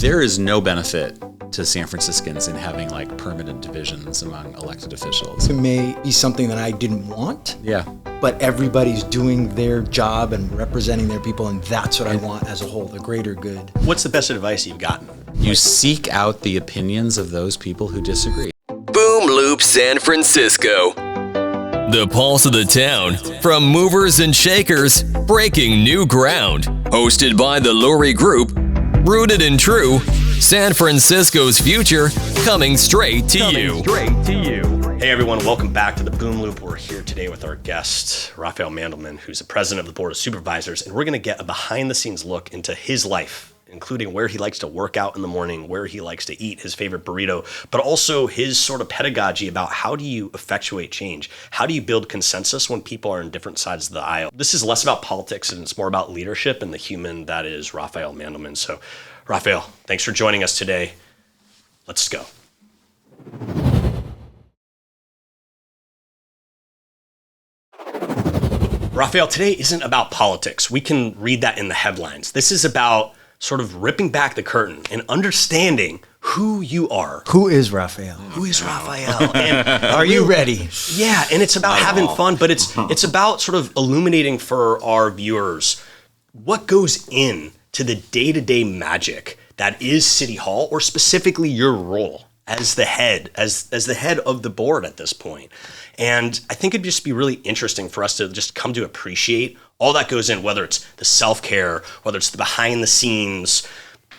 There is no benefit to San Franciscans in having like permanent divisions among elected officials. It may be something that I didn't want. Yeah. But everybody's doing their job and representing their people, and that's what I want as a whole, the greater good. What's the best advice you've gotten? You seek out the opinions of those people who disagree. Boom Loop San Francisco. The pulse of the town, from movers and shakers, breaking new ground. Hosted by the Lurie Group, rooted in true, San Francisco's future, coming straight to you. Hey everyone, welcome back to the Boom Loop. We're here today with our guest, Rafael Mandelman, who's the president of the Board of Supervisors, and we're going to get a behind-the-scenes look into his life, including where he likes to work out in the morning, where he likes to eat his favorite burrito, but also his sort of pedagogy about how do you effectuate change? How do you build consensus when people are on different sides of the aisle? This is less about politics and it's more about leadership and the human that is Rafael Mandelman. So, Rafael, thanks for joining us today. Let's go. Rafael, today isn't about politics. We can read that in the headlines. This is about sort of ripping back the curtain and understanding who you are. Who is Rafael? Who is Rafael? And are you ready? Yeah, and it's about having fun, but it's about sort of illuminating for our viewers what goes into the day-to-day magic that is City Hall, or specifically your role as the head, as the head of the board at this point. And I think it'd just be really interesting for us to just come to appreciate all that goes in, whether it's the self-care, whether it's the behind the scenes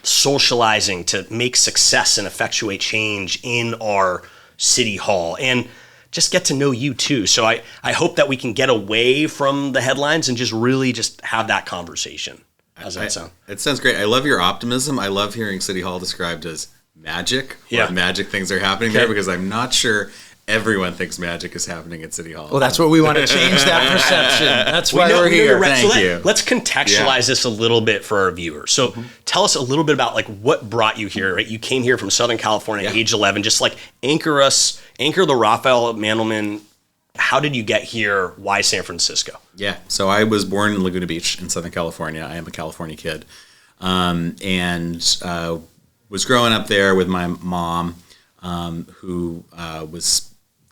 socializing to make success and effectuate change in our City Hall, and just get to know you too. So I hope that we can get away from the headlines and just really just have that conversation. How's that sound? It sounds great. I love your optimism. I love hearing City Hall described as magic. Yeah. Magic things are happening there, because I'm not sure everyone thinks magic is happening at City Hall. Well, that's what we want to change, that perception. That's why we're here. Right. Thank so you. Let's contextualize this a little bit for our viewers. So tell us a little bit about like what brought you here, right? You came here from Southern California at age 11. Just like anchor the Rafael Mandelman. How did you get here? Why San Francisco? Yeah. So I was born in Laguna Beach in Southern California. I am a California kid. And was growing up there with my mom, who was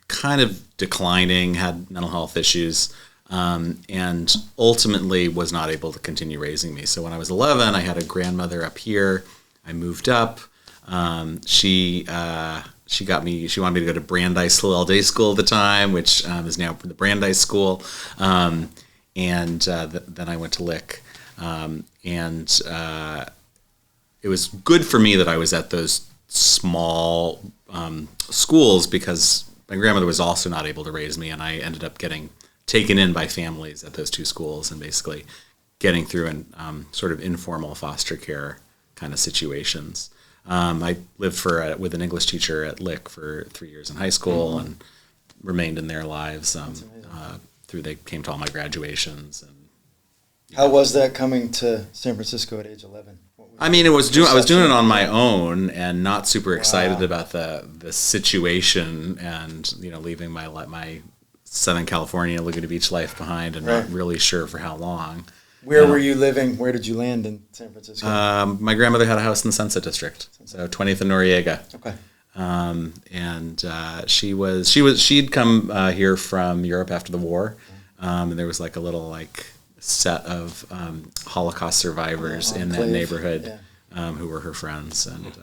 kind of declining, had mental health issues, and ultimately was not able to continue raising me. So when I was 11, I had a grandmother up here. I moved up. She wanted me to go to Brandeis Hillel Day School at the time, which is now the Brandeis School. Then I went to Lick. It was good for me that I was at those small schools, because my grandmother was also not able to raise me, and I ended up getting taken in by families at those two schools and basically getting through in sort of informal foster care kind of situations. I lived with an English teacher at Lick for 3 years in high school and remained in their lives they came to all my graduations. And how was that coming to San Francisco at age 11? I mean, I was doing it on my own and not super excited about the situation, and leaving my Southern California Laguna Beach life behind, and not really sure for how long. Where were you living? Where did you land in San Francisco? My grandmother had a house in the Sunset District, so 20th and Noriega. Okay. She'd come here from Europe after the war, and there was like a little set of Holocaust survivors in that neighborhood who were her friends, and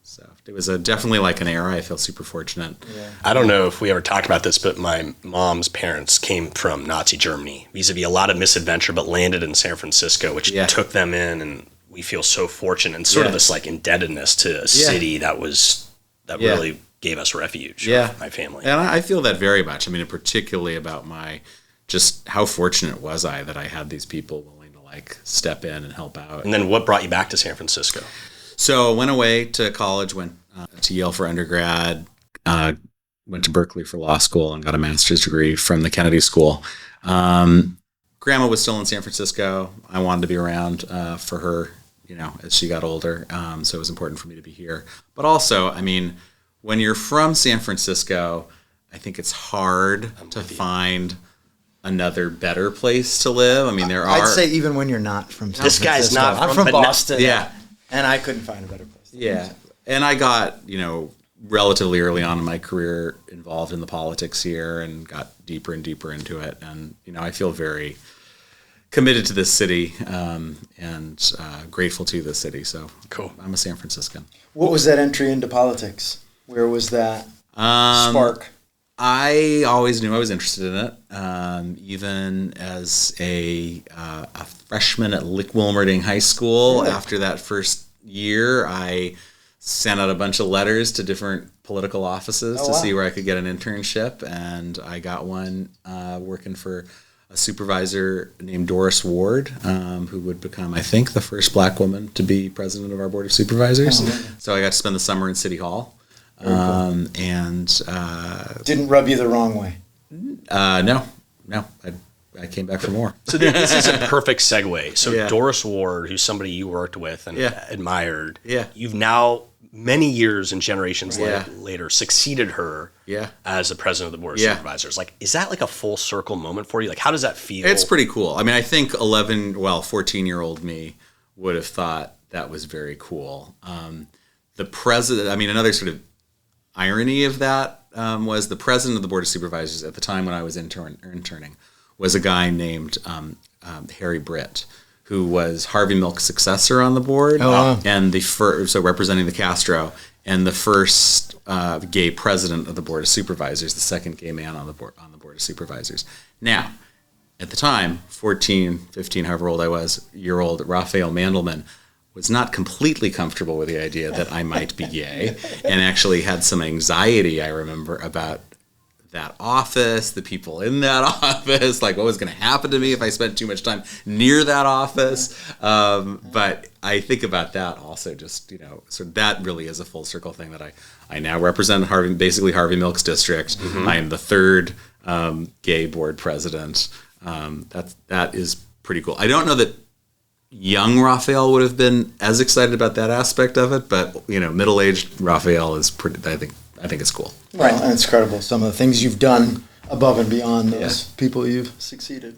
so it was definitely like an era. I feel super fortunate. Yeah. I don't know if we ever talked about this, but my mom's parents came from Nazi Germany, vis-a-vis a lot of misadventure, but landed in San Francisco, which took them in, and we feel so fortunate, and sort of this like indebtedness to a city that really gave us refuge. My family, and I feel that very much. I mean, particularly about just how fortunate was I that I had these people willing to step in and help out. And then what brought you back to San Francisco? So I went away to college, went to Yale for undergrad, went to Berkeley for law school, and got a master's degree from the Kennedy School. Grandma was still in San Francisco. I wanted to be around for her, as she got older. So it was important for me to be here. But also, I mean, when you're from San Francisco, I think it's hard to find another better place to live. I mean, there are. I'd say even when you're not from San Francisco. This guy's not I'm from Boston. Yeah. And I couldn't find a better place. Yeah. And I got, relatively early on in my career involved in the politics here and got deeper and deeper into it. And, I feel very committed to this city and grateful to this city. So cool. I'm a San Franciscan. What was that entry into politics? Where was that spark? I always knew I was interested in it. Even as a freshman at Lick Wilmerding High School, after that first year, I sent out a bunch of letters to different political offices to see where I could get an internship, and I got one working for a supervisor named Doris Ward, who would become, I think, the first black woman to be president of our Board of Supervisors. So I got to spend the summer in City Hall. Cool. And didn't rub you the wrong way. No, I came back for more. So this is a perfect segue. So Doris Ward, who's somebody you worked with and admired, you've now many years and generations later succeeded her as the president of the Board of Supervisors. Like, is that like a full circle moment for you? Like, how does that feel? It's pretty cool. I mean, I think 14-year-old me would have thought that was very cool. The president, I mean, another sort of irony of that was the president of the Board of Supervisors at the time when I was interning was a guy named Harry Britt, who was Harvey Milk's successor on the board, and so representing the Castro, and the first gay president of the Board of Supervisors, the second gay man on the Board of Supervisors. Now, at the time, 14, 15, however old I was, year-old Rafael Mandelman was not completely comfortable with the idea that I might be gay, and actually had some anxiety, I remember, about that office, the people in that office, like what was going to happen to me if I spent too much time near that office. But I think about that also, just, so that really is a full circle thing that I now represent basically Harvey Milk's district. I am the third gay board president. That is pretty cool. I don't know that young Rafael would have been as excited about that aspect of it, but middle-aged Rafael is pretty. I think it's cool. Right, and it's incredible some of the things you've done above and beyond those people you've succeeded.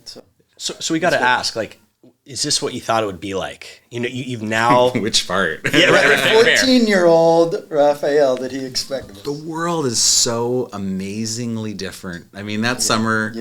So we got to ask, like, is this what you thought it would be like? You've now which part? Yeah, right. 14-year-old Rafael that he expected. The world is so amazingly different. I mean, that summer,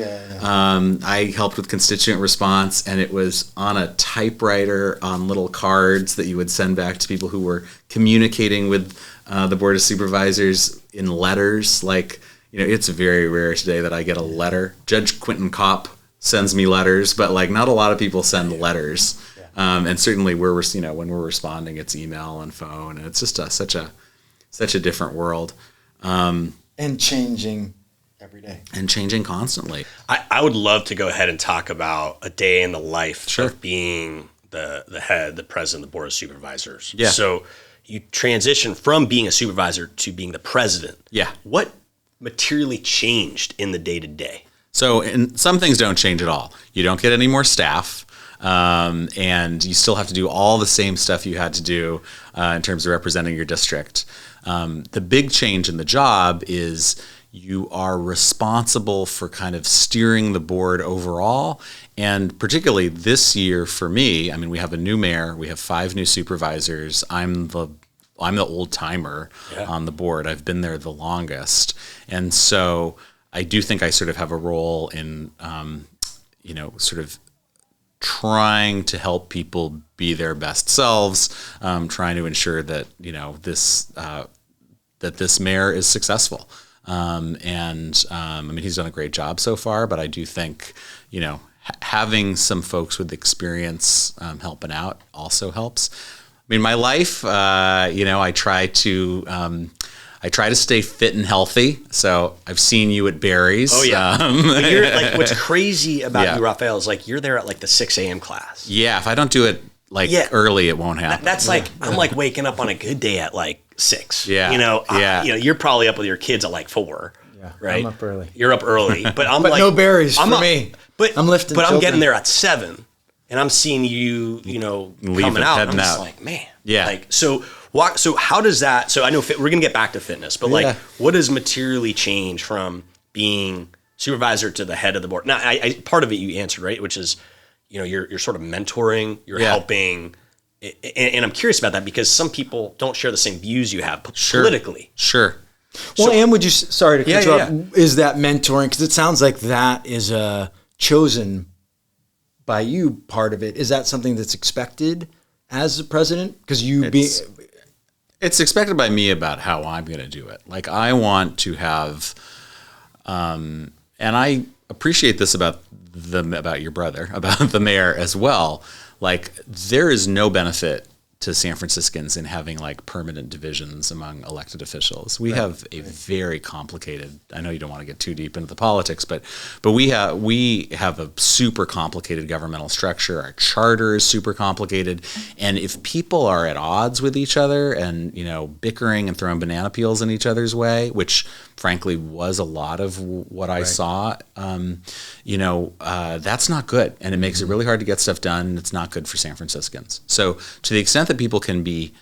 I helped with constituent response, and it was on a typewriter on little cards that you would send back to people who were communicating with the Board of Supervisors in letters. Like, it's very rare today that I get a letter. Judge Quentin Kopp sends me letters, but like not a lot of people send letters. And certainly when we're responding, it's email and phone, and it's just such a different world. And changing every day. And changing constantly. I would love to go ahead and talk about a day in the life of being the president of the Board of Supervisors. Yeah. So you transition from being a supervisor to being the president. Yeah. What materially changed in the day-to-day? So, and some things don't change at all. You don't get any more staff, and you still have to do all the same stuff you had to do in terms of representing your district. The big change in the job is you are responsible for kind of steering the board overall. And particularly this year for me, I mean, we have a new mayor, we have 5 new supervisors. I'm the old timer on the board. I've been there the longest. And so I do think I sort of have a role in, sort of trying to help people be their best selves, trying to ensure that, that this mayor is successful. I mean, he's done a great job so far, but I do think, having some folks with experience helping out also helps. I mean, my life, I try to stay fit and healthy. So I've seen you at Barry's. Oh yeah. But you're like, what's crazy about you, Rafael, is like you're there at like the 6 a.m. class. Yeah. If I don't do it early, it won't happen. That's like I'm like waking up on a good day at like 6. Yeah. You're probably up with your kids at like 4. Yeah. Right. I'm up early. You're up early, but I'm but like no Barry's for me. But I'm lifting. But children. I'm getting there at 7, and I'm seeing you, coming out. I'm just like, man. Yeah. Like so. So how does that? So I know we're gonna get back to fitness, but like, what does materially change from being supervisor to the head of the board? Now, I part of it you answered, right, which is, you're sort of mentoring, you're helping and I'm curious about that because some people don't share the same views you have politically. Sure. Well, and would you, sorry to cut you off, yeah. is that mentoring? Because it sounds like that is chosen by you, part of it. Is that something that's expected as a president? Because it's expected by me about how I'm going to do it. Like, I want to have, and I appreciate this about your brother, about the mayor as well. Like, there is no benefit to San Franciscans in having like permanent divisions among elected officials. We have a very complicated, I know you don't want to get too deep into the politics, but we have a super complicated governmental structure. Our charter is super complicated. And if people are at odds with each other and, bickering and throwing banana peels in each other's way, which frankly was a lot of what I saw, that's not good. And it makes it really hard to get stuff done. It's not good for San Franciscans. So to the extent that people can be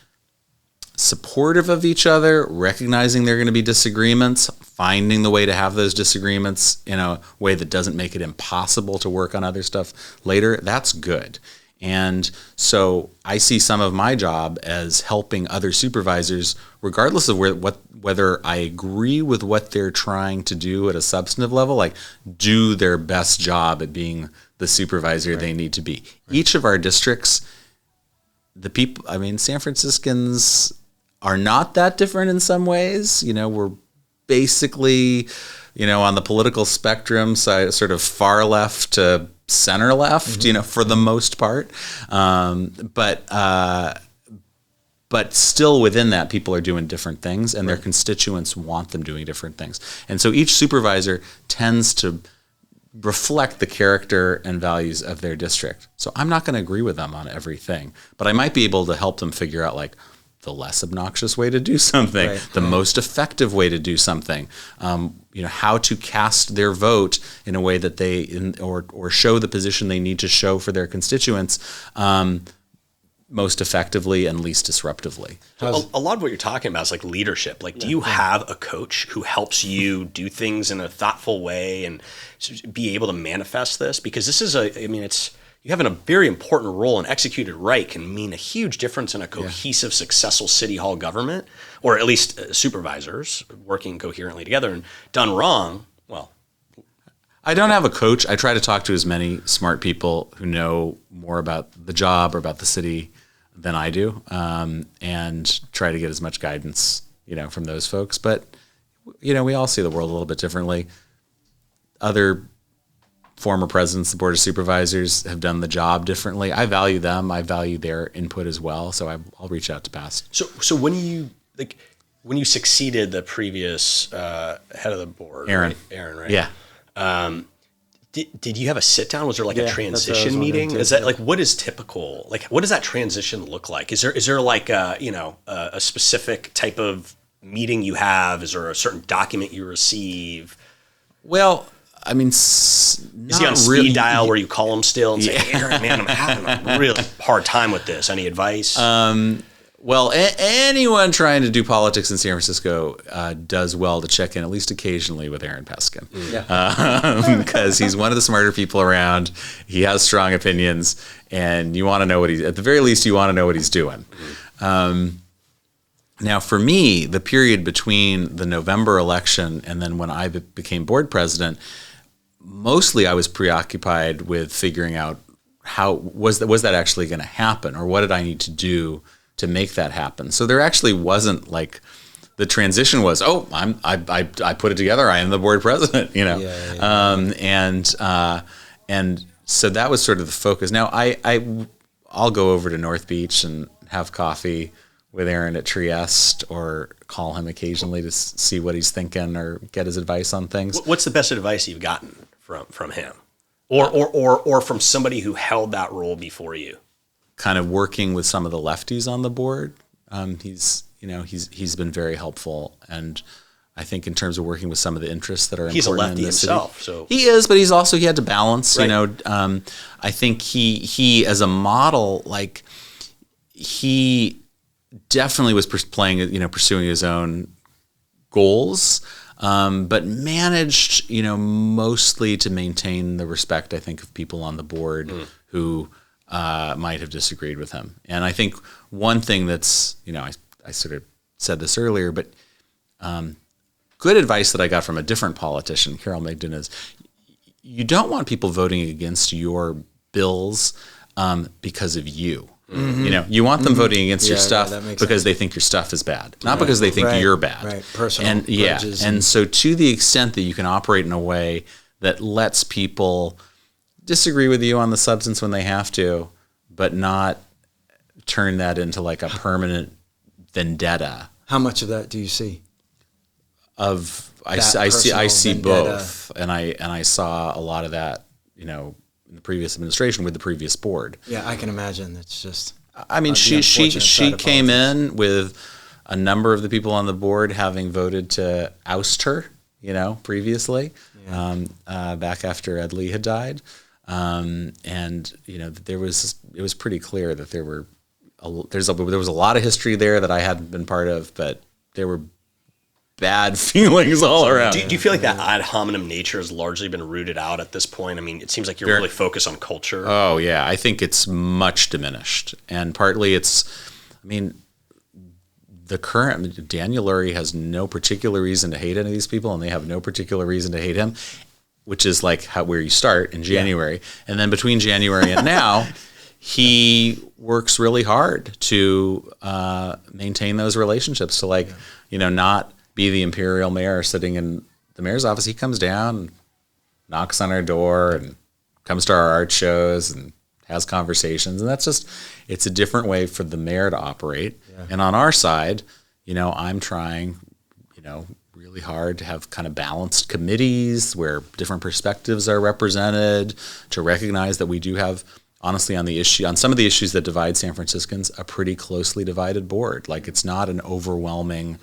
supportive of each other, recognizing there are going to be disagreements, finding the way to have those disagreements in a way that doesn't make it impossible to work on other stuff later, that's good. And so I see some of my job as helping other supervisors, regardless of whether I agree with what they're trying to do at a substantive level, like do their best job at being the supervisor they need to be. Each of our districts, San Franciscans are not that different in some ways. We're basically, on the political spectrum, sort of far left to center left, for the most part. But still within that, people are doing different things and their constituents want them doing different things. And so each supervisor tends to reflect the character and values of their district. So I'm not going to agree with them on everything, but I might be able to help them figure out like the less obnoxious way to do something, the most effective way to do something, how to cast their vote in a way that or show the position they need to show for their constituents most effectively and least disruptively. A lot of what you're talking about is like leadership. Like, do you have a coach who helps you do things in a thoughtful way and be able to manifest this? Because this is you have a very important role, and executed right can mean a huge difference in a cohesive, successful city hall government, or at least supervisors working coherently together. And done wrong, well, I don't have a coach. I try to talk to as many smart people who know more about the job or about the city than I do, and try to get as much guidance, from those folks. But, we all see the world a little bit differently. Other former presidents, the Board of Supervisors, have done the job differently. I value them. I value their input as well. So I'll reach out to past. So when you succeeded the previous head of the board, Aaron, right? Yeah. Did you have a sit down? Was there like a transition meeting? Is that like, what is typical? Like, what does that transition look like? Is there like a specific type of meeting you have? Is there a certain document you receive? Well, is he on speed dial where you call him still and say, Aaron, man, I'm having a really hard time with this. Any advice? Well, anyone trying to do politics in San Francisco does well to check in at least occasionally with Aaron Peskin, because he's one of the smarter people around. He has strong opinions, and you want to know at the very least, you want to know what he's doing. Now, for me, the period between the November election and then when I became board president, mostly I was preoccupied with figuring out how was that actually going to happen, or what did I need to do to make that happen. So there actually wasn't like the transition was, I put it together. I am the board president, and so that was sort of the focus. Now I'll go over to North Beach and have coffee with Aaron at Trieste, or call him occasionally to see what he's thinking or get his advice on things. What's the best advice you've gotten from him, or from somebody who held that role before you? Kind of working with some of the lefties on the board. He's been very helpful, and I think in terms of working with some of the interests that are he's important a lefty in the himself, city. so He is, but he had to balance. Right. I think he as a model, like he definitely was pursuing his own goals, but managed mostly to maintain the respect, I think, of people on the board who might have disagreed with him. And I think one thing that's, I sort of said this earlier, but good advice that I got from a different politician, Carol Migden, is you don't want people voting against your bills because of you. Mm-hmm. You want them voting against your stuff because they think your stuff is bad, not because they think you're bad. Right, personal and grudges. And so to the extent that you can operate in a way that lets people disagree with you on the substance when they have to, but not turn that into like a permanent vendetta. How much of that do you see? I see both, and I saw a lot of that, in the previous administration with the previous board. Yeah, I can imagine. It's just. I mean, she came in with a number of the people on the board having voted to oust her, previously, back after Ed Lee had died, and it was pretty clear that there was a lot of history there that I hadn't been part of, but there were bad feelings all around. Do you feel like that ad hominem nature has largely been rooted out at this point? I mean, it seems like you're really focused on culture. Oh, yeah. I think it's much diminished. And partly the current, Daniel Lurie has no particular reason to hate any of these people, and they have no particular reason to hate him, which is like where you start in January. Yeah. And then between January and now, he works really hard to maintain those relationships, to not be the imperial mayor sitting in the mayor's office. He comes down, knocks on our door, and comes to our art shows and has conversations. And it's a different way for the mayor to operate. Yeah. And on our side, I'm trying, really hard to have kind of balanced committees where different perspectives are represented, to recognize that we do have, honestly, on some of the issues that divide San Franciscans, a pretty closely divided board. Like, it's not an overwhelming,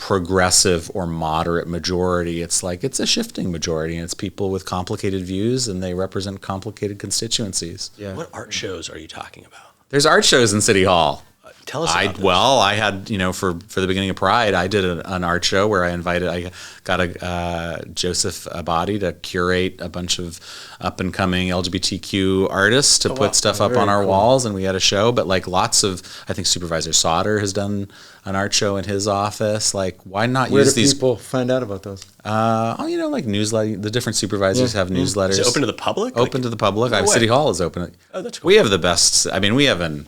progressive or moderate majority. It's a shifting majority, and it's people with complicated views, and they represent complicated constituencies. Yeah. What art shows are you talking about? There's art shows in City Hall. Tell us about this. Well, I had, for the beginning of Pride, I did an art show where I got a Joseph Abadi to curate a bunch of up-and-coming LGBTQ artists to put stuff up on our walls, and we had a show. But I think Supervisor Sauter has done an art show in his office. Why not use these? Where do people find out about those? Newsletter. The different supervisors have newsletters. Is it open to the public? Open to the public. City Hall is open. Oh, that's cool. We have the best. I mean, we have a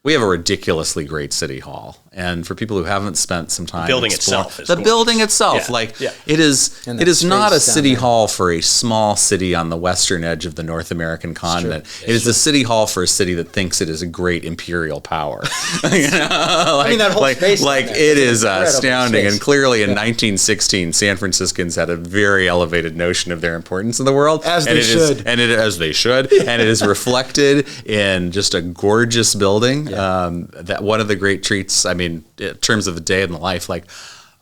ridiculously great City Hall, and for people who haven't spent some time, the building itself, it is not a City Hall for a small city on the western edge of the North American continent. It is a City Hall for a city that thinks it is a great imperial power. That whole space, it is astounding. Space. And clearly, in 1916, San Franciscans had a very elevated notion of their importance in the world, as they should, and it is reflected in just a gorgeous building. That one of the great treats, in terms of a day in the life,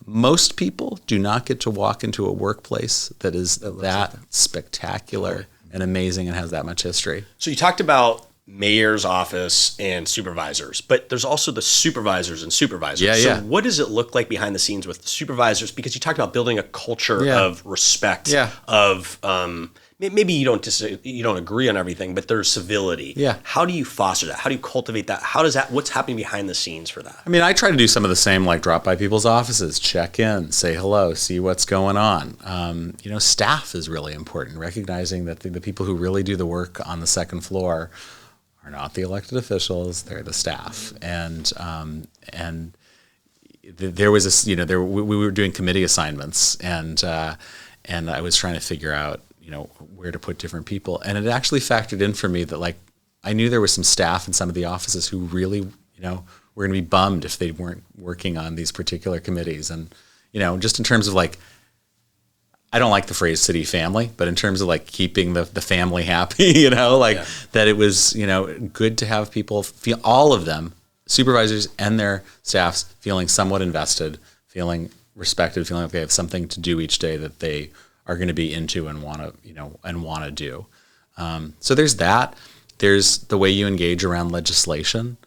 most people do not get to walk into a workplace that is that spectacular and amazing and has that much history. So you talked about mayor's office and supervisors, but there's also the supervisors and supervisors. Yeah, so what does it look like behind the scenes with the supervisors? Because you talked about building a culture of respect, of maybe you don't agree on everything, but there's civility. Yeah. How do you foster that? How do you cultivate that? what's happening behind the scenes for that? I try to do some of the same, drop by people's offices, check in, say hello, see what's going on. Staff is really important, recognizing that the people who really do the work on the second floor are not the elected officials, they're the staff. And there was we were doing committee assignments, and I was trying to figure out, where to put different people. And it actually factored in for me that I knew there was some staff in some of the offices who really, were going to be bummed if they weren't working on these particular committees. And, just in terms of I don't like the phrase city family, but in terms of keeping the family happy, that it was, good to have people feel, all of them, supervisors and their staffs, feeling somewhat invested, feeling respected, feeling like they have something to do each day that they are going to be into and want to do. So there's that. There's the way you engage around legislation.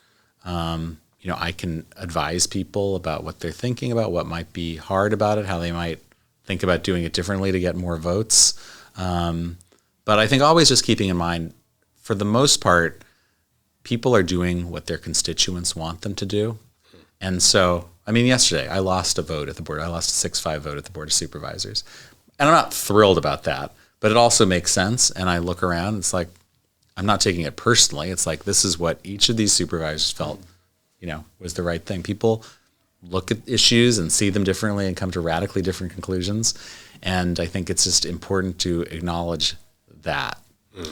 I can advise people about what they're thinking about, what might be hard about it, how they might think about doing it differently to get more votes. But I think always just keeping in mind, for the most part, people are doing what their constituents want them to do. And so, I mean, yesterday I lost a vote at the board. I lost a 6-5 vote at the Board of Supervisors. And I'm not thrilled about that, but it also makes sense. And I look around, it's like, I'm not taking it personally. It's like, this is what each of these supervisors felt, was the right thing. People look at issues and see them differently and come to radically different conclusions. And I think it's just important to acknowledge that.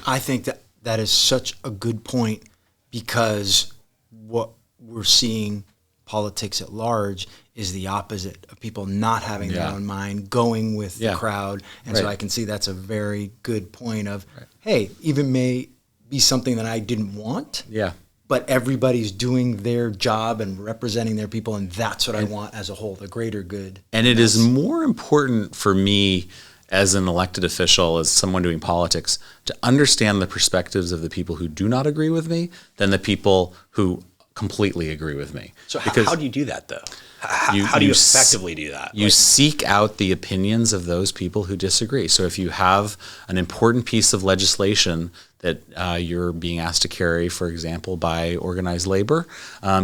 I think that is such a good point, because what we're seeing politics at large is the opposite of people not having their own mind, going with the crowd. And so I can see that's a very good point of, hey, even may be something that I didn't want. Yeah. But everybody's doing their job and representing their people, and that's what I want as a whole, the greater good. And it is more important for me as an elected official, as someone doing politics, to understand the perspectives of the people who do not agree with me than the people who completely agree with me. So how do you do that, though? How do you effectively do that? You seek out the opinions of those people who disagree. So if you have an important piece of legislation that you're being asked to carry, for example, by organized labor,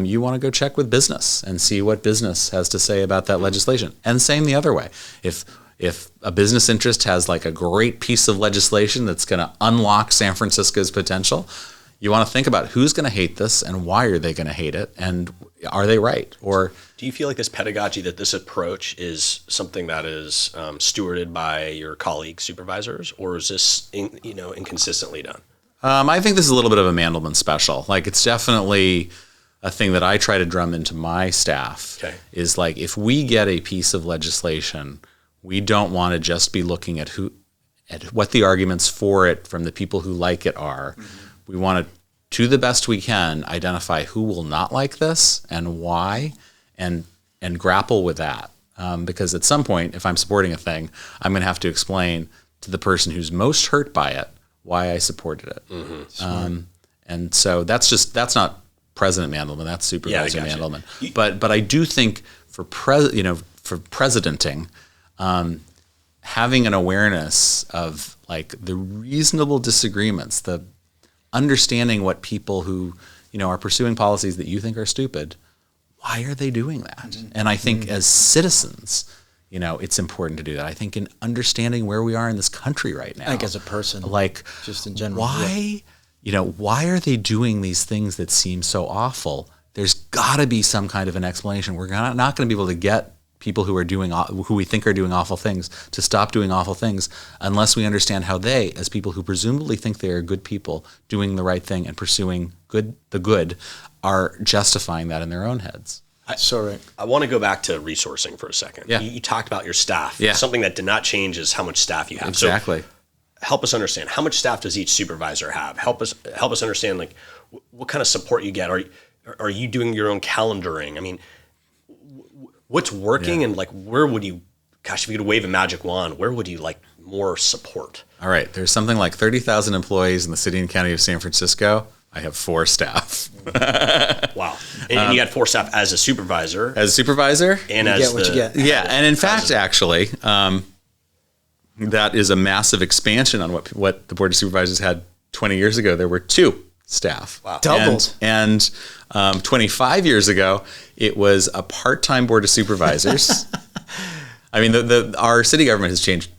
you want to go check with business and see what business has to say about that legislation. And same the other way. If a business interest has like a great piece of legislation that's going to unlock San Francisco's potential, you want to think about who's going to hate this and why are they going to hate it, and are they right? Or do you feel like this pedagogy, that this approach is something that is stewarded by your colleague supervisors, or is this inconsistently done? I think this is a little bit of a Mandelman special. Like, it's definitely a thing that I try to drum into my staff. Okay. Is like, if we get a piece of legislation, we don't want to just be looking at what the arguments for it from the people who like it are. Mm-hmm. We want to the best we can, identify who will not like this and why, and grapple with that. Because at some point, if I'm supporting a thing, I'm going to have to explain to the person who's most hurt by it why I supported it. Mm-hmm. And so that's not President Mandelman, that's Supervisor Mandelman. But I do think for presidenting, having an awareness of like the reasonable disagreements, the understanding what people who, are pursuing policies that you think are stupid, why are they doing that? Mm-hmm. And I think as citizens, it's important to do that. I think in understanding where we are in this country right now. I think as a person. Like, just in general. Why, why are they doing these things that seem so awful? There's got to be some kind of an explanation. We're not going to be able to get people who we think are doing awful things to stop doing awful things unless we understand how they, as people who presumably think they are good people doing the right thing and pursuing the good, are justifying that in their own heads. I want to go back to resourcing for a second. Yeah. You talked about your staff. Yeah. Something that did not change is how much staff you have. Exactly. So help us understand, how much staff does each supervisor have? Help us understand, like, what kind of support you get. Are you doing your own calendaring? I mean, what's working, and like, where would you, if you could wave a magic wand, where would you like more support? All right. There's something like 30,000 employees in the city and county of San Francisco. I have 4 staff. Wow. And you had 4 staff as a supervisor. As a supervisor? And you get what you get. Yeah. And in fact, actually, that is a massive expansion on what the Board of Supervisors had 20 years ago. There were 2 staff. Wow. Doubled. And 25 years ago, it was a part-time Board of Supervisors. I mean, our city government has changed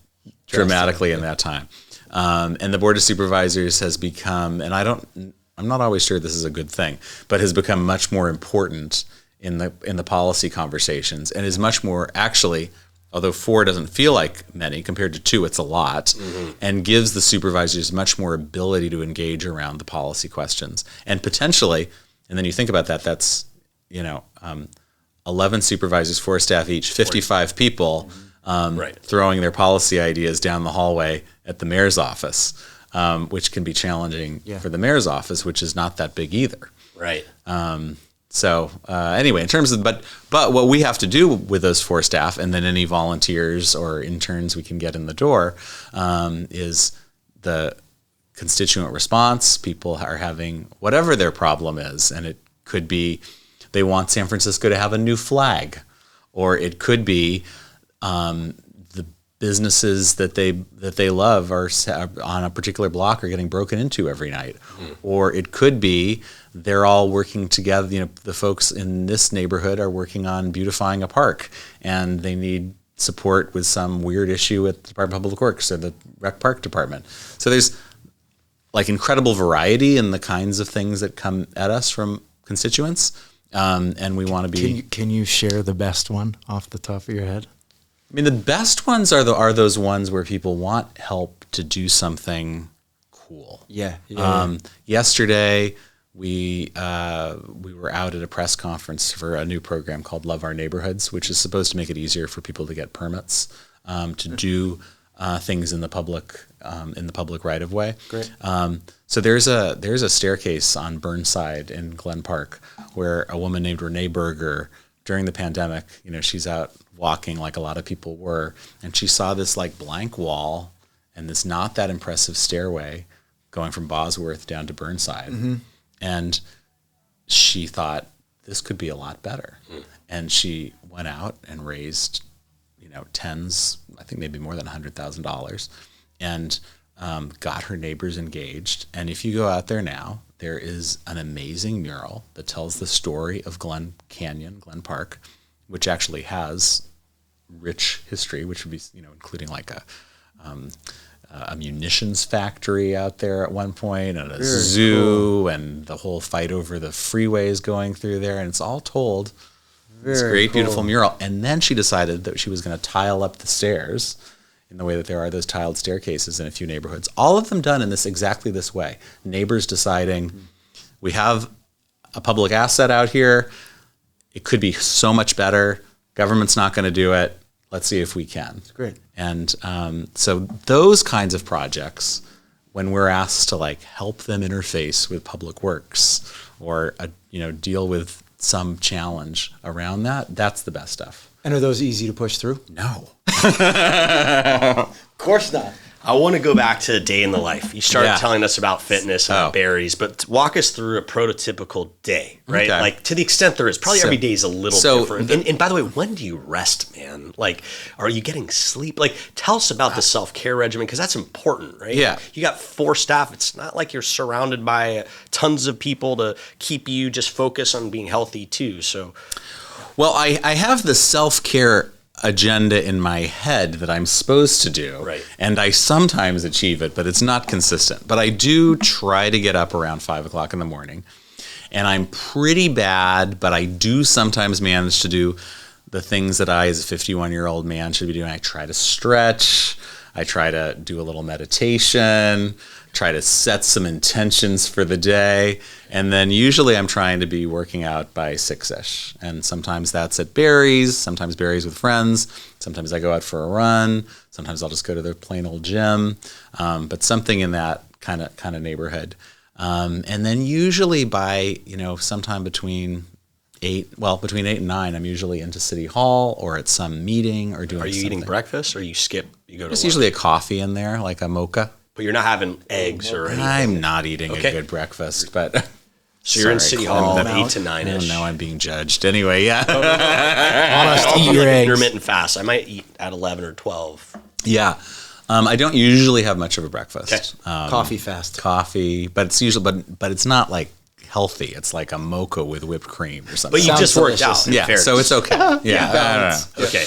dramatically in that time. And the Board of Supervisors has become, and I'm not always sure this is a good thing, but has become much more important in the policy conversations, and is much more, actually, although 4 doesn't feel like many, compared to 2, it's a lot, mm-hmm. and gives the supervisors much more ability to engage around the policy questions. And potentially, and then you think about that, that's, 11 supervisors, 4 staff each, 55 people throwing their policy ideas down the hallway at the mayor's office, which can be challenging for the mayor's office, which is not that big either. Right. So anyway, in terms of, but what we have to do with those 4 staff, and then any volunteers or interns we can get in the door, is the constituent response. People are having whatever their problem is, and it could be they want San Francisco to have a new flag, or it could be the businesses that they love are on a particular block are getting broken into every night. Or it could be they're all working together. You know, the folks in this neighborhood are working on beautifying a park, and they need support with some weird issue with the Department of Public Works or the Rec Park Department. So there's like incredible variety in the kinds of things that come at us from constituents, and we want to be. Can you share the best one off the top of your head? I mean, the best ones are those ones where people want help to do something cool. Yeah. Yesterday, we were out at a press conference for a new program called Love Our Neighborhoods, which is supposed to make it easier for people to get permits to do things in the public right of way. Great. So there's a staircase on Burnside in Glen Park where a woman named Renee Berger, during the pandemic, you know, she's out walking like a lot of people were, and she saw this like blank wall and this not that impressive stairway going from Bosworth down to Burnside. And she thought this could be a lot better. And she went out and raised, you know, tens, I think maybe more than $100,000, and got her neighbors engaged. And if you go out there now, there is an amazing mural that tells the story of Glen Park, which actually has rich history, which would be, you know, including like a munitions factory out there at one point, and a zoo, and the whole fight over the freeways going through there, and it's all told. This great, beautiful mural. And then she decided that she was going to tile up the stairs in the way that there are those tiled staircases in a few neighborhoods. All of them done in exactly this way. Neighbors deciding, we have a public asset out here. It could be so much better. Government's not going to do it. Let's see if we can. That's great. And so those kinds of projects, when we're asked to like help them interface with public works or deal with some challenge around that, that's the best stuff. And are those easy to push through? No. Of course not. I want to go back to a day in the life. You started telling us about fitness and berries, but walk us through a prototypical day, right? Okay. Like to the extent there is. Probably every day is a little different. And by the way, when do you rest, man? Like, are you getting sleep? Like, tell us about the self-care regimen, because that's important, right? Yeah. You got 4 staff. It's not like you're surrounded by tons of people to keep you just focused on being healthy too. So, well, I have the self-care agenda in my head that I'm supposed to do, right, and I sometimes achieve it, but it's not consistent. But I do try to get up around 5 o'clock in the morning, and I'm pretty bad, but I do sometimes manage to do the things that I, as a 51-year-old man, should be doing. I try to stretch, I try to do a little meditation, try to set some intentions for the day, and then usually I'm trying to be working out by 6-ish. And sometimes that's at Barry's, sometimes Barry's with friends, sometimes I go out for a run, sometimes I'll just go to the plain old gym, but something in that kind of neighborhood. And then usually by, sometime between 8 and 9, I'm usually into City Hall or at some meeting or doing something. Are you eating breakfast or you skip, you go to There's lunch? usually a coffee in there, like a mocha. But you're not having eggs or anything. I'm not eating a good breakfast, So you're in City Hall at 8 to 9-ish. Now I'm being judged. Anyway, yeah. Honest, eat your eggs. Intermittent fast. I might eat at 11 or 12. Yeah. I don't usually have much of a breakfast. Okay. Coffee fast. Coffee, but it's usually, but it's not like healthy. It's like a mocha with whipped cream or something. But you just worked out. Yeah, so it's okay. Yeah. Okay.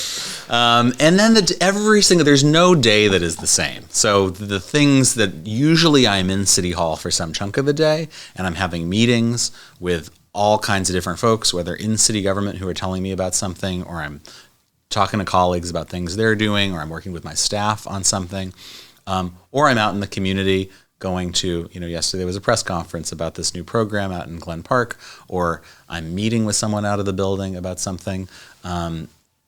And then there's no day that is the same. So the things that usually I'm in City Hall for some chunk of the day, and I'm having meetings with all kinds of different folks, whether in city government who are telling me about something, or I'm talking to colleagues about things they're doing, or I'm working with my staff on something, or I'm out in the community going to, yesterday was a press conference about this new program out in Glen Park, or I'm meeting with someone out of the building about something.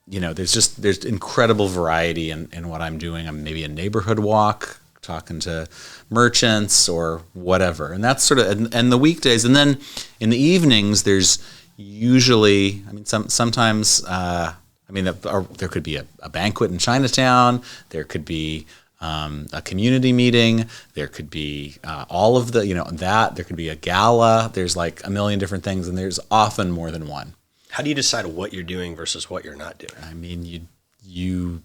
There's incredible variety in what I'm doing. I'm maybe a neighborhood walk, talking to merchants or whatever. And that's sort of, and the weekdays. And then in the evenings, there's usually, sometimes, there could be a banquet in Chinatown. There could be a community meeting. There could be all of the, there could be a gala. There's like a million different things, and there's often more than one. How do you decide what you're doing versus what you're not doing? You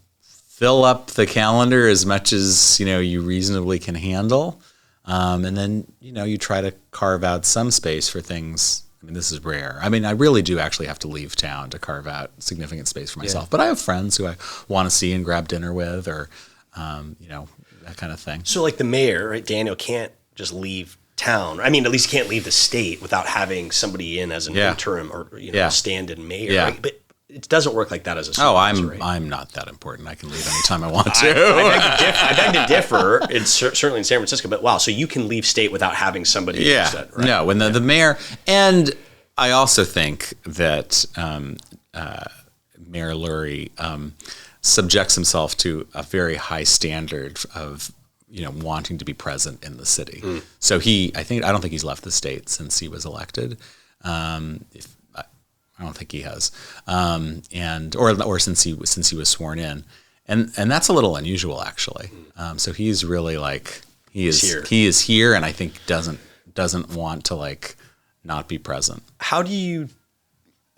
fill up the calendar as much as, you reasonably can handle. And then, you try to carve out some space for things. I mean, this is rare. I mean, I really do actually have to leave town to carve out significant space for myself. But I have friends who I want to see and grab dinner with, or, that kind of thing. So like the mayor, right, Daniel, can't just leave town. I mean, at least can't leave the state without having somebody in as an interim or, stand-in mayor. Yeah. Right? But it doesn't work like that as a supervisor. I'm not that important. I can leave anytime I want to. I beg to differ. It's certainly in San Francisco, but wow, so you can leave state without having somebody. Yeah, set, right? No. When the mayor, and I also think that Mayor Lurie subjects himself to a very high standard of wanting to be present in the city. So I don't think he's left the state since he was elected. I don't think he has, or since he was sworn in, and that's a little unusual actually. So he's really he is here, and I think doesn't want to not be present. How do you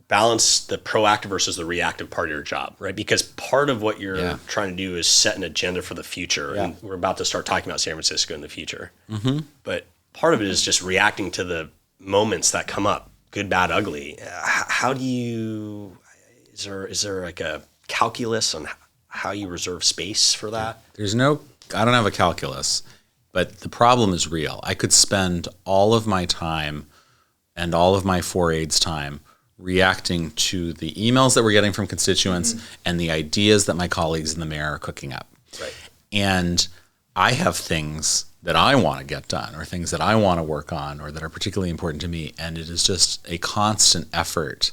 balance the proactive versus the reactive part of your job, right? Because part of what you're trying to do is set an agenda for the future, and we're about to start talking about San Francisco in the future. Mm-hmm. But part of it is just reacting to the moments that come up. Good, bad, ugly. How do you? Is there like a calculus on how you reserve space for that? I don't have a calculus, but the problem is real. I could spend all of my time and all of my 4-aides time reacting to the emails that we're getting from constituents and the ideas that my colleagues in the mayor are cooking up. Right. And I have things that I want to get done or things that I want to work on or that are particularly important to me. And it is just a constant effort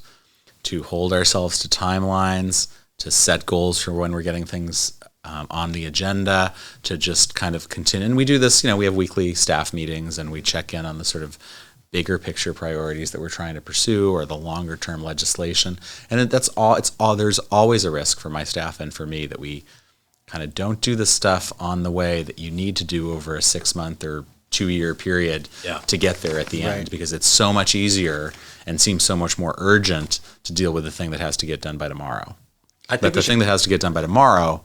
to hold ourselves to timelines, to set goals for when we're getting things on the agenda, to just kind of continue. And we do this, we have weekly staff meetings and we check in on the sort of bigger picture priorities that we're trying to pursue or the longer term legislation. And that's all, there's always a risk for my staff and for me that we kind of don't do the stuff on the way that you need to do over a 6-month or 2-year period to get there at the end, because it's so much easier and seems so much more urgent to deal with the thing that has to get done by tomorrow. But the thing that has to get done by tomorrow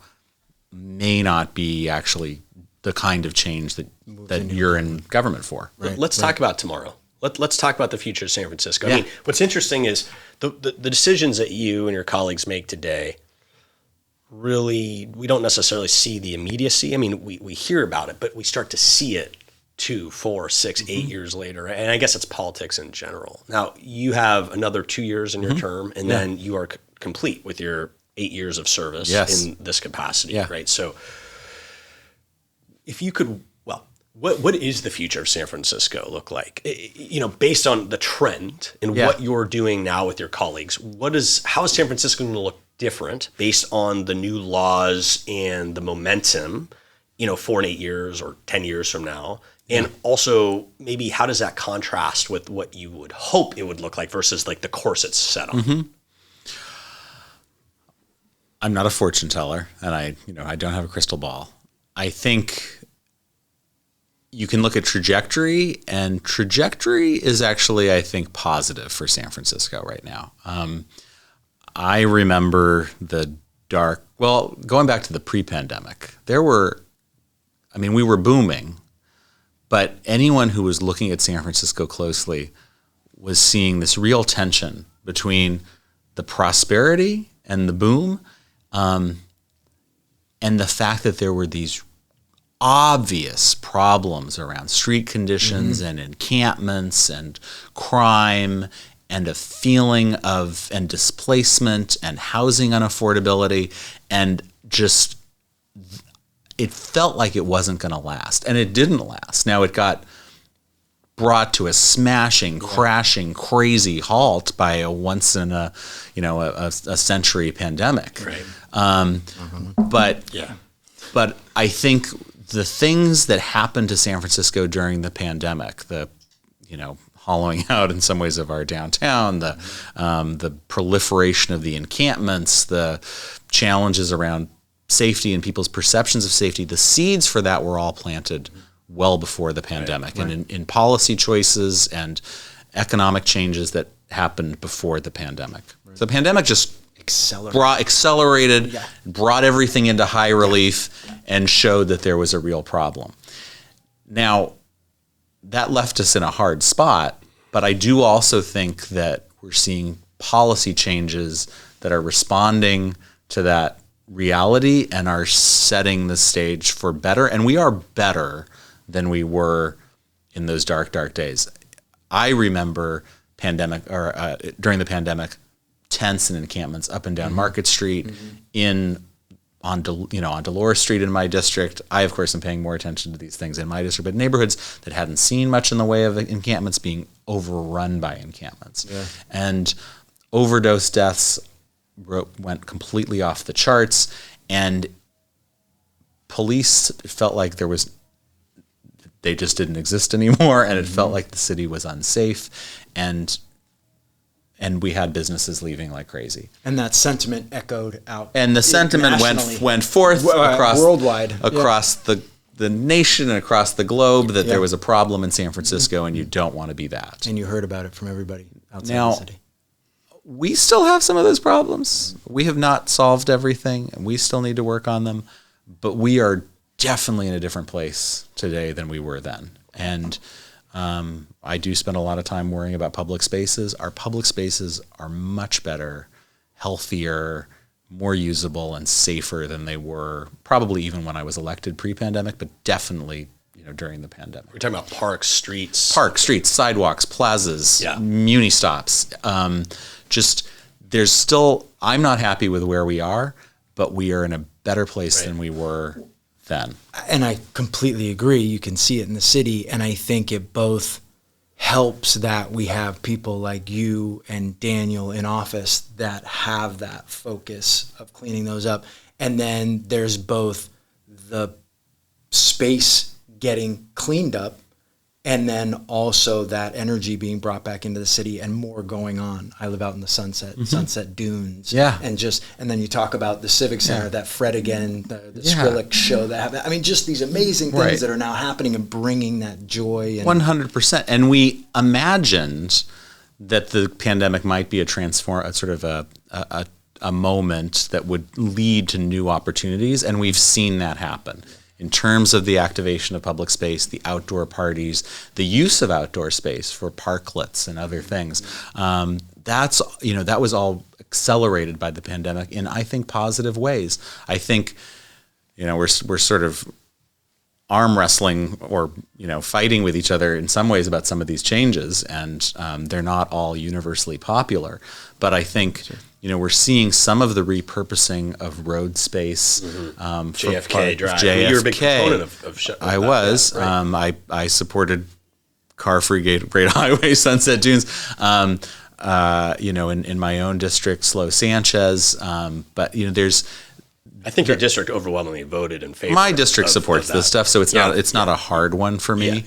may not be actually the kind of change that you're in government for. Right. Let's talk about tomorrow. Let's talk about the future of San Francisco. I mean, what's interesting is the decisions that you and your colleagues make today, really, we don't necessarily see the immediacy. I mean, we hear about it, but we start to see it 2, 4, 6, 8 years later. And I guess it's politics in general. Now, you have another 2 years in your term, and then you are complete with your 8 years of service in this capacity, right? So if you could, what is the future of San Francisco look like? Based on the trend and what you're doing now with your colleagues, how is San Francisco going to look different based on the new laws and the momentum, 4 and 8 years or 10 years from now? And also maybe how does that contrast with what you would hope it would look like versus the course it's set on? Mm-hmm. I'm not a fortune teller and I don't have a crystal ball. I think you can look at trajectory, and trajectory is actually, I think, positive for San Francisco right now. I remember going back to the pre-pandemic, we were booming, but anyone who was looking at San Francisco closely was seeing this real tension between the prosperity and the boom, and the fact that there were these obvious problems around street conditions and encampments and crime and a feeling of and displacement and housing unaffordability, and just it felt like it wasn't going to last, and it didn't last. Now it got brought to a smashing, crashing, crazy halt by a once in a century pandemic. Right. But I think the things that happened to San Francisco during the pandemic, the hollowing out in some ways of our downtown, the proliferation of the encampments, the challenges around safety and people's perceptions of safety, the seeds for that were all planted well before the pandemic, and in policy choices and economic changes that happened before the pandemic. So the pandemic just accelerated, brought everything into high relief, and showed that there was a real problem. Now, that left us in a hard spot, but I do also think that we're seeing policy changes that are responding to that reality and are setting the stage for better. And we are better than we were in those dark, dark days. I remember during the pandemic, tents and encampments up and down Market Street, on Dolores Street in my district. I, of course, am paying more attention to these things in my district, but neighborhoods that hadn't seen much in the way of encampments being overrun by encampments. Yeah. And overdose deaths went completely off the charts, and police felt like they just didn't exist anymore, and it felt like the city was unsafe, and we had businesses leaving like crazy. And that sentiment echoed out. And the sentiment went forth worldwide, across the nation and across the globe that there was a problem in San Francisco, and you don't want to be that. And you heard about it from everybody outside the city. We still have some of those problems. We have not solved everything, and we still need to work on them. But we are definitely in a different place today than we were then. And I do spend a lot of time worrying about public spaces. Our public spaces are much better, healthier, more usable, and safer than they were probably even when I was elected pre-pandemic, but definitely during the pandemic. We're talking about parks, streets, sidewalks, plazas, muni stops. I'm not happy with where we are, but we are in a better place than we were then. And I completely agree. You can see it in the city, and I think it both helps that we have people like you and Daniel in office that have that focus of cleaning those up. And then there's both the space getting cleaned up, and then also that energy being brought back into the city and more going on. I live out in the Sunset Dunes. Yeah. And then you talk about the Civic Center, that Fred Again, the Skrillex show that happened. I mean, just these amazing things that are now happening and bringing that joy. 100%. And we imagined that the pandemic might be a moment that would lead to new opportunities, and we've seen that happen. In terms of the activation of public space, the outdoor parties, the use of outdoor space for parklets and other things, that was all accelerated by the pandemic in, I think, positive ways. I think, we're sort of arm wrestling or fighting with each other in some ways about some of these changes, and they're not all universally popular. But I think we're seeing some of the repurposing of road space. JFK Drive. JFK. You're a big proponent of I was. That, right? I supported car-free Great Highway, Sunset Dunes. In my own district, Slow Sanchez. But I think your district overwhelmingly voted in favor. My district supports this stuff, so it's not a hard one for me.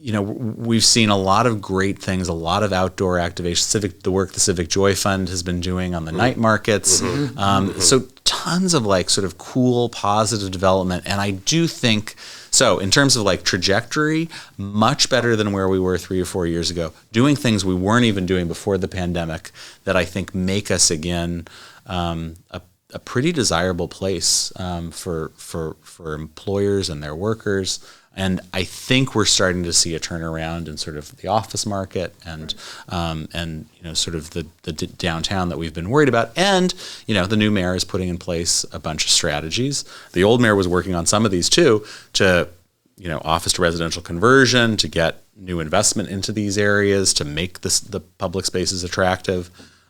We've seen a lot of great things, a lot of outdoor activation, the work the Civic Joy Fund has been doing on the night markets. So tons of sort of cool, positive development. And I do think, so in terms of trajectory, much better than where we were 3 or 4 years ago, doing things we weren't even doing before the pandemic that I think make us again a pretty desirable place for employers and their workers. And I think we're starting to see a turnaround in sort of the office market and sort of the downtown that we've been worried about. And, the new mayor is putting in place a bunch of strategies. The old mayor was working on some of these too, to, office to residential conversion, to get new investment into these areas, to make the public spaces attractive.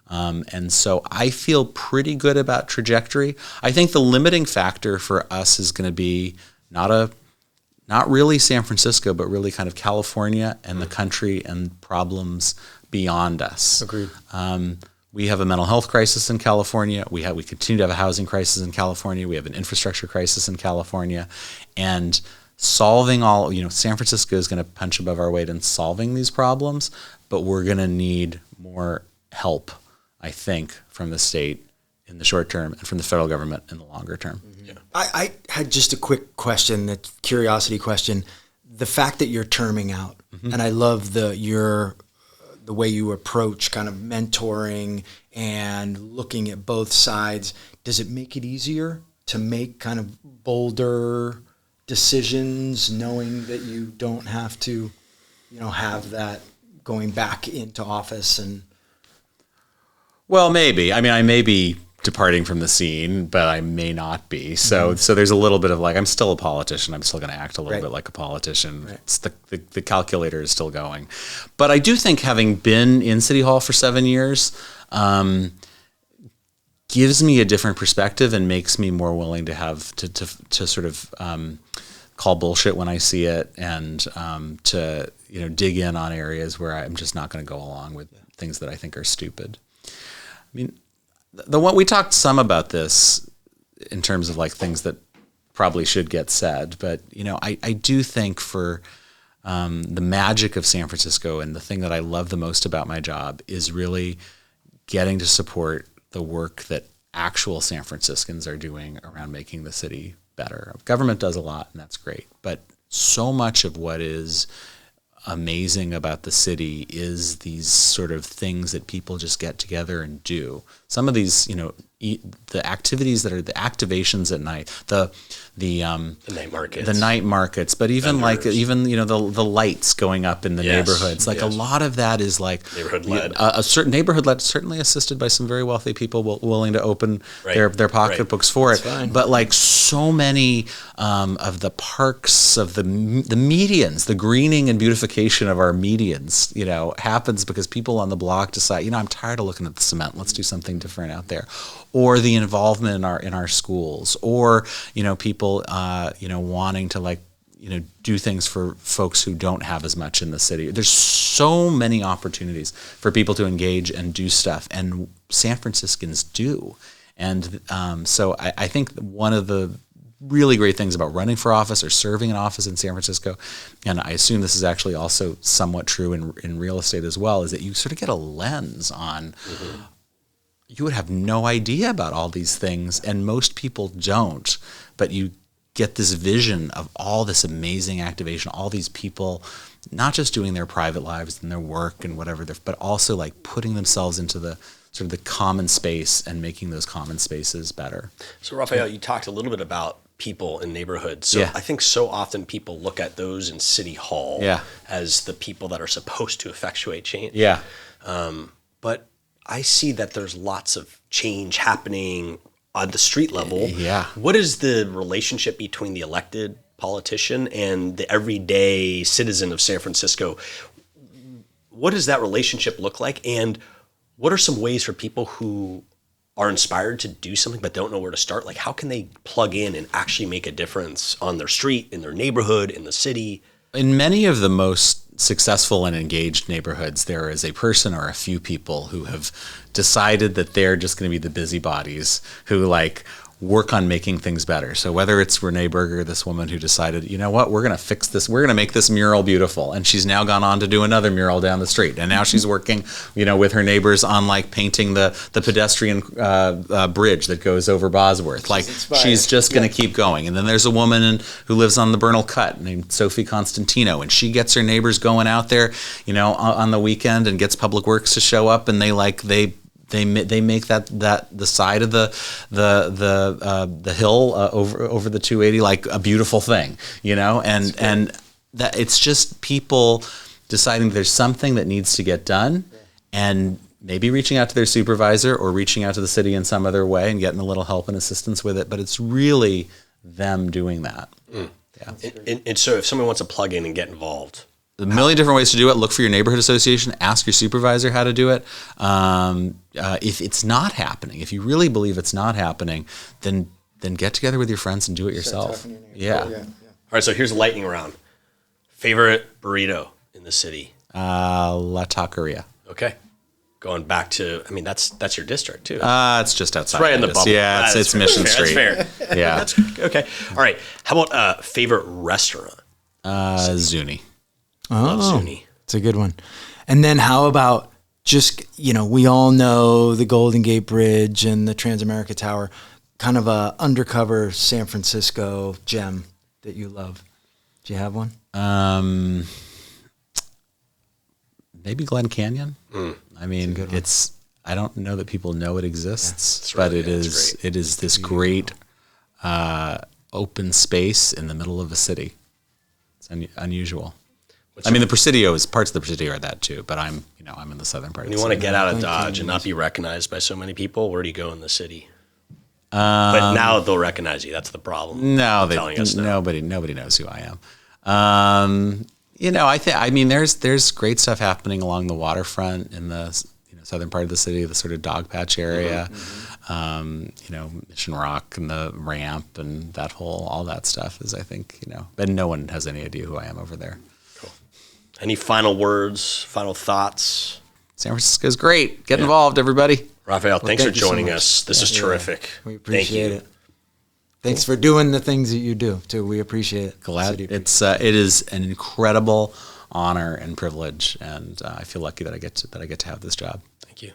And so I feel pretty good about trajectory. I think the limiting factor for us is going to be not really San Francisco, but really kind of California and the country and problems beyond us. Agreed. We have a mental health crisis in California. We continue to have a housing crisis in California. We have an infrastructure crisis in California. And solving San Francisco is going to punch above our weight in solving these problems, but we're going to need more help, I think, from the state in the short term and from the federal government in the longer term. Yeah. I had just a quick question, a curiosity question. The fact that you're terming out, and I love the the way you approach kind of mentoring and looking at both sides, does it make it easier to make kind of bolder decisions, knowing that you don't have to, have that going back into office? And well, maybe. I mean, I may be departing from the scene, but I may not be. So there's a little bit of like, I'm still a politician. I'm still going to act a little bit like a politician. Right. It's the calculator is still going. But I do think having been in City Hall for 7 years gives me a different perspective and makes me more willing to have to sort of call bullshit when I see it, and to dig in on areas where I'm just not going to go along with things that I think are stupid. I mean, the one we talked some about this in terms of like things that probably should get said, but I do think for the magic of San Francisco, and the thing that I love the most about my job is really getting to support the work that actual San Franciscans are doing around making the city better. Government does a lot, and that's great, but so much of what is amazing about the city is these sort of things that people just get together and do. Some of these, the activities that are the activations at night, the night markets, but even the lights going up in the neighborhoods, like a lot of that is like neighborhood led. A certain neighborhood led, certainly assisted by some very wealthy people willing to open their pocketbooks for it. But like so many of the parks, of the medians, the greening and beautification of our medians, happens because people on the block decide, I'm tired of looking at the cement. Let's do something different out there. Or the involvement in our schools, or people wanting to do things for folks who don't have as much in the city. There's so many opportunities for people to engage and do stuff, and San Franciscans do. And so I think one of the really great things about running for office or serving in office in San Francisco, and I assume this is actually also somewhat true in real estate as well, is that you sort of get a lens on. Mm-hmm. You would have no idea about all these things, and most people don't, but you get this vision of all this amazing activation, all these people not just doing their private lives and their work and whatever, but also like putting themselves into the sort of the common space and making those common spaces better. So Rafael, you talked a little bit about people in neighborhoods. So I think so often people look at those in City Hall as the people that are supposed to effectuate change. Yeah. But I see that there's lots of change happening on the street level. Yeah. What is the relationship between the elected politician and the everyday citizen of San Francisco? What does that relationship look like? And what are some ways for people who are inspired to do something but don't know where to start? Like, how can they plug in and actually make a difference on their street, in their neighborhood, in the city? In many of the most successful and engaged neighborhoods, there is a person or a few people who have decided that they're just going to be the busybodies who work on making things better. So whether it's Renee Berger, this woman who decided, we're going to fix this, we're going to make this mural beautiful. And she's now gone on to do another mural down the street. And now she's working, with her neighbors on painting the pedestrian bridge that goes over Bosworth. She's just going to keep going. And then there's a woman who lives on the Bernal Cut named Sophie Constantino. And she gets her neighbors going out there, on the weekend, and gets Public Works to show up, and they make that the side of the hill over the 280 like a beautiful thing, and that it's just people deciding there's something that needs to get done, and maybe reaching out to their supervisor or reaching out to the city in some other way and getting a little help and assistance with it. But it's really them doing that. Mm. Yeah. And so if someone wants to plug in and get involved, a million different ways to do it. Look for your neighborhood association. Ask your supervisor how to do it. If it's not happening, if you really believe it's not happening, then get together with your friends and do it yourself. Yeah. Cool. All right, so here's a lightning round. Favorite burrito in the city? La Taqueria. Okay. Going back to, that's your district too. It's just outside. It's right in the bubble. Yeah, it's Mission Street. That's fair. Yeah. That's okay. All right. How about favorite restaurant? Zuni. Love Zuni. It's a good one. And then how about just, we all know the Golden Gate Bridge and the Transamerica Tower, kind of a undercover San Francisco gem that you love. Do you have one? maybe Glen Canyon. I mean, I don't know that people know it exists, but it is this great open space in the middle of a city. It's unusual. I mean, the Presidio parts of the Presidio are that too, but I'm in the southern part. When you want to get out of Dodge and not be recognized by so many people, where do you go in the city? But now they'll recognize you. That's the problem. No, nobody knows who I am. There's great stuff happening along the waterfront in the southern part of the city, the sort of Dogpatch area. Mission Rock and the ramp and all that stuff is, I think, but no one has any idea who I am over there. Cool. Any final words, final thoughts? San Francisco's great. Get involved, everybody. Rafael, thanks for joining us. This is terrific. We appreciate it. Thanks for doing the things that you do too. We appreciate it. Glad it is an incredible honor and privilege, and I feel lucky that I get to have this job. Thank you.